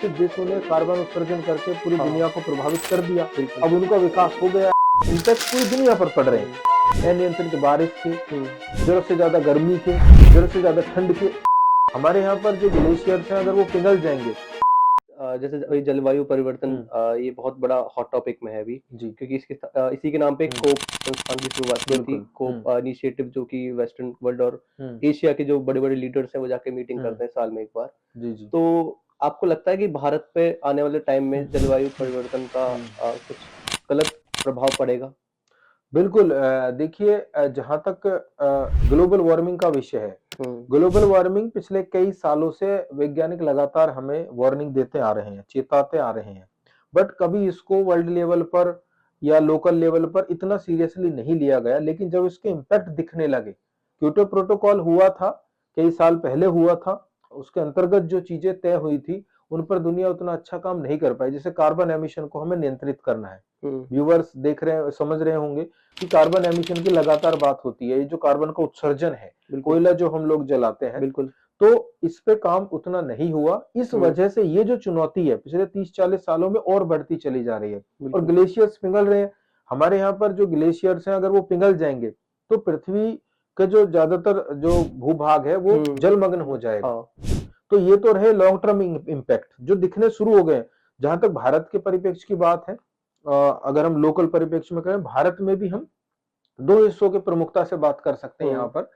विकसित देशों ने कार्बन उत्सर्जन करके पूरी हाँ। दुनिया को प्रभावित कर दिया। बिल्कुल। अब उनका विकास हो गया, इम्पैक्ट पूरी दुनिया पर पड़ रहे हैं। अनियंत्रित बारिश के, जरूरत से ज्यादा गर्मी के, जरूरत से ज्यादा ठंड के। हमारे यहाँ पर जो ग्लेशियर्स हैं, अगर वो पिघल जाएंगे। जैसे अभी जलवायु परिवर्तन ये बहुत बड़ा हॉट टॉपिक में है अभी, जी। क्योंकि इसी के नाम पे कोप संस्थान की शुरुआत हुई थी। बिल्कुल। कोप इनिशिएटिव, जो कि वेस्टर्न वर्ल्ड और हम्म। एशिया के जो बड़े-बड़े लीडर्स हैं वो जाके मीटिंग करते हैं साल में एक बार। जी जी। तो आपको लगता है कि भारत पे आने वाले टाइम में जलवायु परिवर्तन का कुछ गलत प्रभाव पड़ेगा? बिल्कुल। देखिए, जहाँ तक ग्लोबल वार्मिंग का विषय है, हुँ, ग्लोबल वार्मिंग पिछले कई सालों से वैज्ञानिक लगातार हमें वार्निंग देते आ रहे हैं, चेताते आ रहे हैं। बट कभी इसको वर्ल्ड लेवल पर या लोकल लेवल पर इतना सीरियसली नहीं लिया गया। लेकिन जब इसके इम्पैक्ट दिखने लगे, क्योटो प्रोटोकॉल हुआ था, कई साल पहले हुआ था, उसके अंतर्गत जो चीजें तय हुई थी, उन पर दुनिया उतना अच्छा काम नहीं कर पाई। जैसे कार्बन एमिशन को हमें नियंत्रित करना है। हुँ, व्यूअर्स देख रहे हैं, समझ रहे होंगे कि कार्बन एमिशन की लगातार बात होती है। ये जो कार्बन का उत्सर्जन है, बिल्कुल, कोयला जो हम लोग जलाते हैं, बिल्कुल। तो इस पे काम उतना नहीं हुआ। इस हुँ, वजह से ये जो चुनौती है पिछले 30-40 सालों में और बढ़ती चली जा रही है। और बिल्कुल। ग्लेशियर्स पिघल रहे हैं। हमारे यहाँ पर जो ग्लेशियर्स हैं, अगर वो पिघल जाएंगे तो पृथ्वी का जो ज्यादातर जो भूभाग है वो जलमग्न हो जाएगा। हाँ, तो ये तो रहे लॉन्ग टर्म इम्पैक्ट जो दिखने शुरू हो गए हैं। जहां तक भारत के परिप्रेक्ष्य की बात है, अगर हम लोकल परिप्रेक्ष्य में करें, भारत में भी हम दो हिस्सों के प्रमुखता से बात कर सकते हैं यहाँ पर।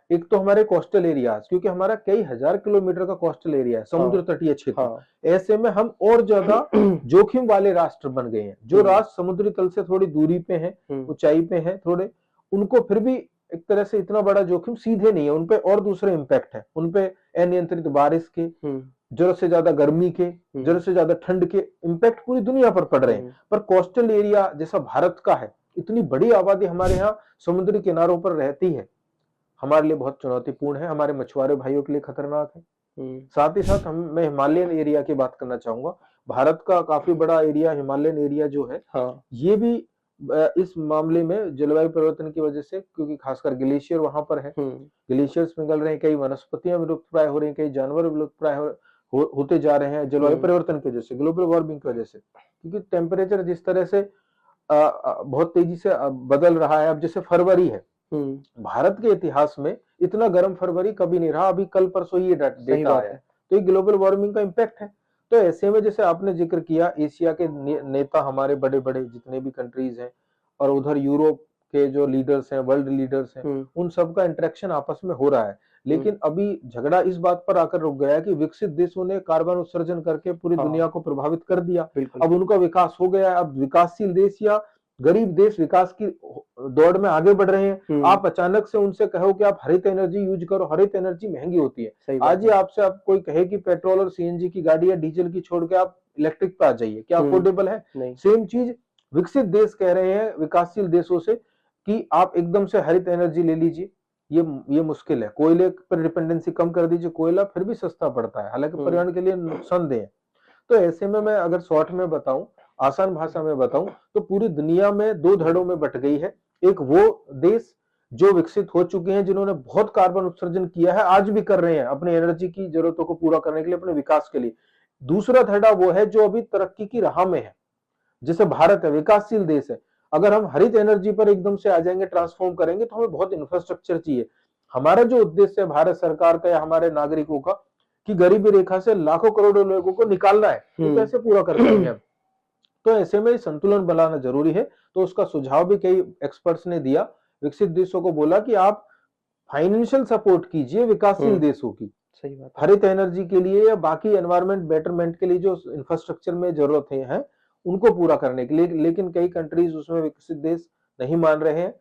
एक तो हमारे कोस्टल एरियाज, क्योंकि हमारा कई हजार किलोमीटर का कोस्टल एरिया है, समुद्र हाँ, तटीय क्षेत्र। हाँ। ऐसे में हम और ज्यादा जोखिम वाले राष्ट्र बन गए हैं। जो हुँ, राष्ट्र समुद्री तल से थोड़ी दूरी पे हैं, हुँ, ऊंचाई पे हैं थोड़े, उनको फिर भी एक तरह से इतना बड़ा जोखिम सीधे नहीं है। उनपे और दूसरे इम्पैक्ट है। उनपे अनियंत्रित बारिश के, हुँ, जरूरत से ज्यादा गर्मी के, जरूरत से ज्यादा ठंड के इम्पैक्ट पूरी दुनिया पर पड़ रहे हैं। पर कोस्टल एरिया जैसा भारत का है, इतनी बड़ी आबादी हमारे यहाँ समुद्री किनारों पर रहती है, हमारे लिए बहुत चुनौतीपूर्ण है। हमारे मछुआरे भाइयों के लिए खतरनाक है। हुँ, साथ ही साथ मैं हिमालयन एरिया की बात करना चाहूंगा। भारत का काफी बड़ा एरिया हिमालयन एरिया जो है, हाँ, ये भी इस मामले में जलवायु परिवर्तन की वजह से, क्योंकि खासकर ग्लेशियर वहां पर है, हुँ, ग्लेशियर्स पिघल रहे हैं, कई वनस्पतियां विलुप्त प्राय हो रही हैं, कई जानवर विलुप्त प्राय होते जा रहे हैं जलवायु हुँ, परिवर्तन की वजह से, ग्लोबल वार्मिंग की वजह से। क्योंकि टेम्परेचर जिस तरह से बहुत तेजी से बदल रहा है। अब जैसे फरवरी है, हुँ, भारत के इतिहास में इतना गर्म फरवरी कभी नहीं रहा। अभी कल परसों ही ये सही डेटा बात आया है। है। तो ये ग्लोबल वार्मिंग का इम्पैक्ट है। तो ऐसे में जैसे आपने जिक्र किया, एशिया के नेता, हमारे बड़े बड़े जितने भी कंट्रीज हैं, और उधर यूरोप के जो लीडर्स हैं, वर्ल्ड लीडर्स हैं, हुँ, उन सबका इंटरेक्शन आपस में हो रहा है। हुँ, लेकिन अभी झगड़ा इस बात पर आकर रुक गया है कि विकसित देशों ने कार्बन उत्सर्जन करके पूरी दुनिया हाँ, को प्रभावित कर दिया। बिल्कुल। अब उनका विकास हो गया है। अब विकासशील देश या गरीब देश विकास की दौड़ में आगे बढ़ रहे हैं। हुँ, आप अचानक से उनसे कहो कि आप हरित एनर्जी यूज करो, हरित एनर्जी महंगी होती है। सही आज बात ही है। आपसे आप कोई कहे कि पेट्रोल और सीएनजी की गाड़ी या डीजल की छोड़ के आप इलेक्ट्रिक पे आ जाइए, क्या हुँ, अफोर्डेबल है? नहीं, सेम चीज विकसित देश कह रहे हैं विकासशील देशों से कि आप एकदम से हरित एनर्जी ले लीजिए। ये मुश्किल है। कोयले पर डिपेंडेंसी कम कर दीजिए, कोयला फिर भी सस्ता पड़ता है, हालांकि हुँ, पर्यावरण के लिए नुकसानदेह है। तो ऐसे में मैं अगर शॉर्ट में बताऊं, आसान भाषा में बताऊं, तो पूरी दुनिया में दो धड़ों में बट गई है। एक वो देश जो विकसित हो चुके हैं, जिन्होंने बहुत कार्बन उत्सर्जन किया है, आज भी कर रहे हैं अपनी एनर्जी की जरूरतों को पूरा करने के लिए, अपने विकास के लिए। दूसरा धड़ा वो है जो अभी तरक्की की राह में है, जैसे भारत है, विकासशील देश है। अगर हम हरित एनर्जी पर एकदम से आ जाएंगे, ट्रांसफॉर्म करेंगे, तो हमें बहुत इंफ्रास्ट्रक्चर चाहिए। हमारा जो उद्देश्य है भारत सरकार का या हमारे नागरिकों का, कि गरीबी रेखा से लाखों करोड़ों लोगों को निकालना है, तो हुँ, कैसे पूरा कर पाएंगे हम? तो ऐसे में संतुलन बनाना जरूरी है। तो उसका सुझाव भी कई एक्सपर्ट्स ने दिया। विकसित देशों को बोला कि आप फाइनेंशियल सपोर्ट कीजिए विकासशील हुँ, देशों की, सही बात है। हरित एनर्जी के लिए या बाकी एनवायरमेंट बेटरमेंट के लिए जो इंफ्रास्ट्रक्चर में जरूरत है उनको पूरा करने के लिए। लेकिन कई कंट्रीज उसमें विकसित देश नहीं मान रहे हैं।